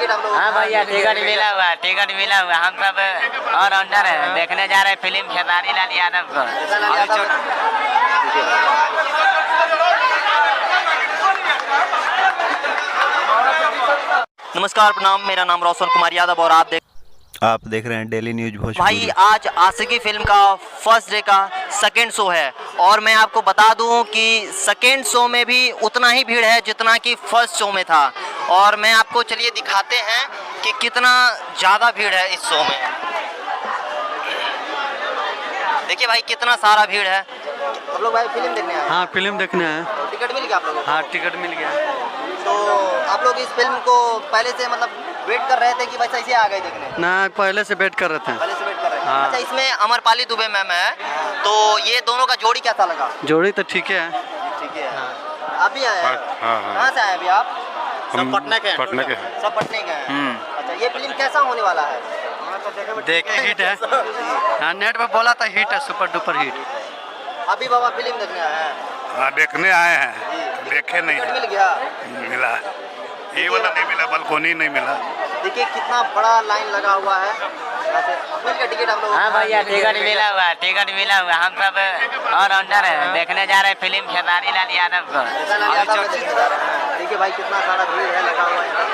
Ticket आप लोग? हाँ भैया टिकट मिला हुआ है, टिकट मिला हुआ है। हम सब और अंडर है, देखने जा रहे हैं फिल्म खेसारी लाल यादव को। नमस्कार, प्रणाम। मेरा नाम रोशन कुमार यादव और आप देख रहे हैं डेली न्यूज भोजपुरी। भाई आज आशिकी फिल्म का फर्स्ट डे का सेकेंड शो है और मैं आपको बता दूं कि सेकेंड शो में भी उतना ही भीड़ है जितना कि फर्स्ट शो में था। और मैं आपको चलिए दिखाते हैं कि कितना ज़्यादा भीड़ है इस शो में। देखिए भाई कितना सारा भीड़ है। आप लोग भाई फिल्म देखने आए? हाँ फिल्म देखने हैं। टिकट मिल गया आप लोगों को? हाँ टिकट मिल गया। तो आप लोग इस फिल्म को पहले से मतलब वेट कर रहे थे कि बस ऐसे आ गए देखने? ना पहले से वेट कर रहे थे। पहले से वेट कर रहे थे। हाँ। अच्छा, इसमें अमरपाली दुबे मैम है, तो ये दोनों का जोड़ी कैसा लगा? जोड़ी तो ठीक है। ठीक है। आप भी आए हैं? कहाँ से आए अभी आप? सब पटना के हैं। सब पटने के हैं। अच्छा, ये फिल्म कैसा होने वाला है? देखे हिट है। हाँ नेट पे बोला था हिट है, सुपर डुपर हिट। अभी बाबा फिल्म देखने आए हैं? हाँ देखने आए हैं, देखे नहीं। टिकट मिल गया? मिला, ये वाला नहीं मिला, बालकोनी नहीं मिला। देखिए कितना बड़ा लाइन लगा हुआ है। मिल गया टिकट आप लोग? हाँ भैया टिकट मिला हुआ है, टिकट मिला हुआ है। हम सब और अंडर है, देखने जा रहे हैं फिल्म खेसारी लाल यादव को। देखिए भाई कितना सारा भीड़ है लगा हुआ है।